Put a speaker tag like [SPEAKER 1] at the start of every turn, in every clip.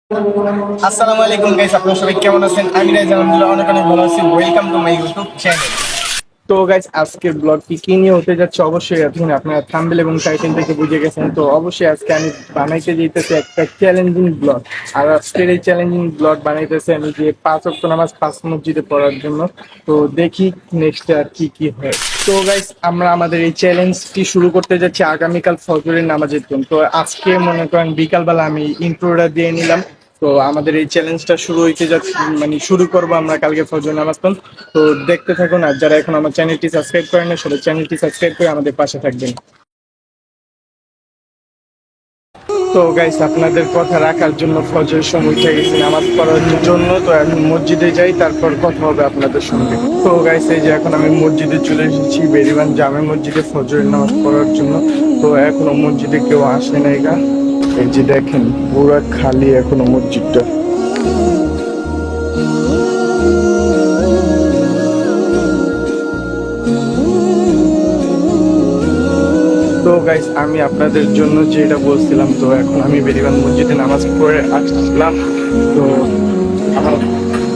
[SPEAKER 1] আসসালামু আলাইকুম গাইস, আপনারা সবাই কেমন আছেন? আমি রাইজ, আলহামদুলিল্লাহ অনেক অনেক ভালো আছি। Welcome to my YouTube channel. তো গাইস, আজকের ব্লগটি কি নিয়ে হতে যাচ্ছে অবশ্যই এখন আপনারা থাম্বনেল এবং টাইটেল থেকে বুঝে গেছেন। তো অবশ্যই আজকে আমি বানাইতে যেতেছি একটা চ্যালেঞ্জিং ব্লগ। আর আজকের এই চ্যালেঞ্জিং ব্লগ বানাইতেছি আমি যে 5 ওয়াক্ত নামাজ 5 মসজিদে পড়ার জন্য। তো দেখি নেক্সট আর কি কি হয়। তো গাইস, আমরা আমাদের এই চ্যালেঞ্জটি শুরু করতে যাচ্ছি আগামীকাল ফজরের নামাজের জন্য। তো আজকে মনে করেন বিকালবেলা আমি ইন্ট্রোটা দিয়ে নিলাম। তো আমাদের এই চ্যালেঞ্জটা শুরু হইতে যাচ্ছে, মানে শুরু করবো আমরা কালকে ফজর নামাজ পড়ন। তো দেখতে থাকুন, আর যারা এখন আমার চ্যানেলটি সাবস্ক্রাইব করেন না সবাই চ্যানেলটি সাবস্ক্রাইব করে আমাদের পাশে থাকবেন। তো গাইস, আপনাদের কথা রাখার জন্য ফজরের সময় উঠে গেছি নামাজ পড়ার জন্য। তো এখন মসজিদে যাই, তারপর কথা হবে আপনাদের সঙ্গে। তো গাইস, এই যে এখন আমি মসজিদে চলে এসেছি, বেরিবান জামে মসজিদে ফজরের নামাজ পড়ার জন্য। তো এখনো মসজিদে কেউ আসে নাই গা। এই যে দেখেন, পুরা খালি এখনো মসজিদটা। তো গাইস, আমি আপনাদের জন্য যেটা বলছিলাম, তো এখন আমি বেরিবান মসজিদে নামাজ পড়ে আসলাম। তো আমার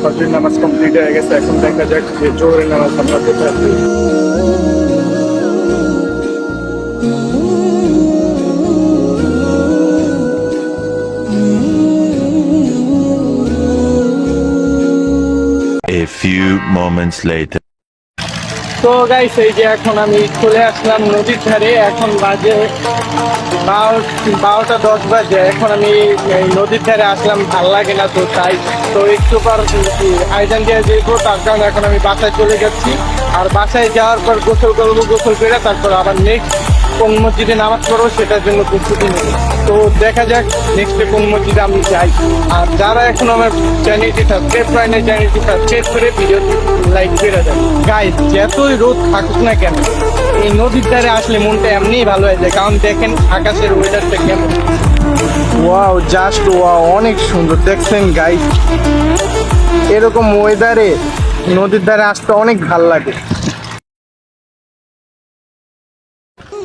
[SPEAKER 1] ফজরের নামাজ কমপ্লিট হয়ে গেছে। এখন দেখা যাক যে জোহরের নামাজ আমরা কোথায় পড়ি।
[SPEAKER 2] A few moments later.
[SPEAKER 1] তো গাইস, এই যে এখন আমি চলে আসলাম নদীর ধারে। এখন বাজে 12টা 10 বাজে। এখন আমি এই নদীর ধারে আসলাম, ভাল লাগে না তো তাই। তো একটু পর আয়োজন দিয়ে যেতে, তার কারণে এখন আমি বাসায় চলে যাচ্ছি। আর বাসায় যাওয়ার পর গোসল করবো, গোসল করে তারপর আবার নেক্সট কোন মসজিদে নামাজ পড়বো সেটার জন্য প্রস্তুতি নেব। তো দেখা যাক নেক্সটে কোন মসজিদে আমি যাই। আর যারা এখন আমার চ্যানেলটি সাবস্ক্রাইব করে না, চ্যানেলটি সাবস্ক্রাইব করে ভিডিওটি লাইক করে দেন। গাইস, যতই রোদ থাকুক না কেন, এই নদীর ধারে আসলে মনটা এমনিই ভালো হয়ে যায়। কারণ দেখেন আকাশের ওয়েদারটা কেমন। ওয়াও, জাস্ট ওয়াও, অনেক সুন্দর। দেখছেন গাইস, এরকম ওয়েদারে নদীর ধারে আসতে অনেক ভালো লাগে।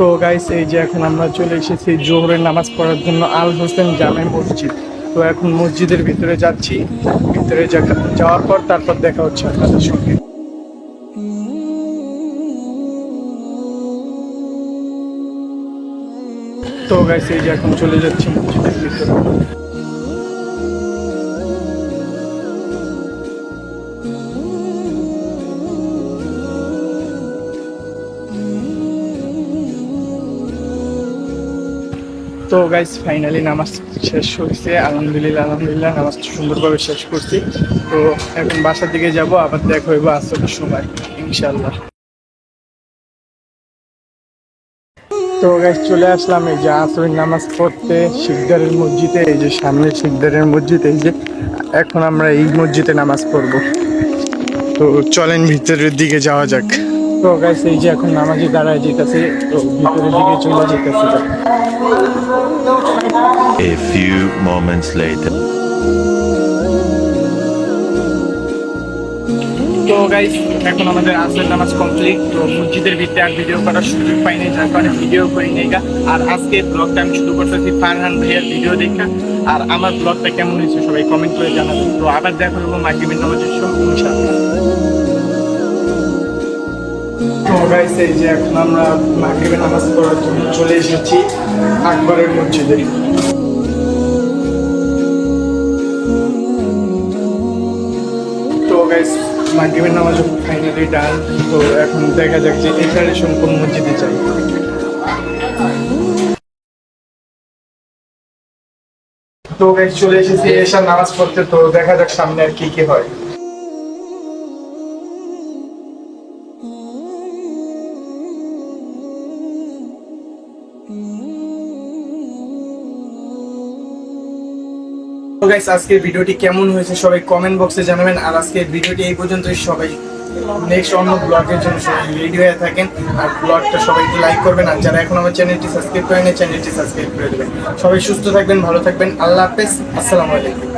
[SPEAKER 1] তো গাইস, এই যে এখন আমরা চলে এসেছি জোহরের নামাজ পড়ার জন্য আল হোসেন জামে মসজিদ। তো এখন মসজিদের ভিতরে যাচ্ছি। ভিতরে যাওয়ার পর তারপর দেখা হচ্ছে আপনাদের সঙ্গে। তো গাইস, এই যে এখন চলে যাচ্ছি মসজিদের ভিতরে। তো গাইস, ফাইনালি নামাজ শেষ হয়েছে। আলহামদুলিল্লাহ আলহামদুলিল্লাহ, নামাজ সুন্দরভাবে শেষ করছি। তো এখন বাসার দিকে যাব, আবার দেখা হইব আসরের সময় ইনশাল্লাহ। তো গাইস, চলে আসলাম এই যে আসরের নামাজ পড়তে শিকদারের মসজিদে। এই যে সামনে শিকদারের মসজিদ, এই যে এখন আমরা এই মসজিদে নামাজ পড়ব। তো চলেন ভিতরের দিকে যাওয়া যাক। তো গাইস, এই যে এখন নামাজে দাঁড়ায় যেতেছে। তো ভিতরের দিকে চলে যেতেছে।
[SPEAKER 2] A few moments later.
[SPEAKER 1] তো গাইস, এখন আমাদের আসরের নামাজ কমপ্লিট। তো মসজিদের ভিতরে আর ভিডিও করার সুযোগ পাইনি, যার কারণে ভিডিও করি নাই গা। আর আজকে ব্লগটা আমি শুরু করতেছি ফারহান ভাইয়ার ভিডিও দেখা। আর আমার ব্লগটা কেমন হয়েছে সবাই কমেন্ট করে জানাবেন। তো আবার দেখা হবো মাগরিবের নামাজের সময় ইনশাআল্লাহ। তো গাইস, এই যে এখন আমরা মাগরিবের নামাজ পড়ার জন্য চলে এসেছি আকবরের মসজিদে। তো গাইস, মাগরিবের নামাজ ফাইনালি ডান। তো এখন দেখা যাক যে এখানে কোন মসজিদে যাই। তো গাইস, চলে এসেছি এশার নামাজ পড়তে। তো দেখা যাক সামনে আর কি কি হয়। তো গাইস, আজকের ভিডিওটি কেমন হয়েছে সবাই কমেন্ট বক্সে জানাবেন। আর আজকের ভিডিওটি এই পর্যন্তই। সবাই নেক্সট অন্য ব্লগের জন্য সবাই রেডি হয়ে থাকেন। আর ব্লগটা সবাই একটু লাইক করবেন। আর যারা এখন আমার চ্যানেলটি সাবস্ক্রাইব করেন, চ্যানেলটি সাবস্ক্রাইব করে দেবেন। সবাই সুস্থ থাকবেন, ভালো থাকবেন। আল্লাহ হাফেজ, আসসালামু আলাইকুম।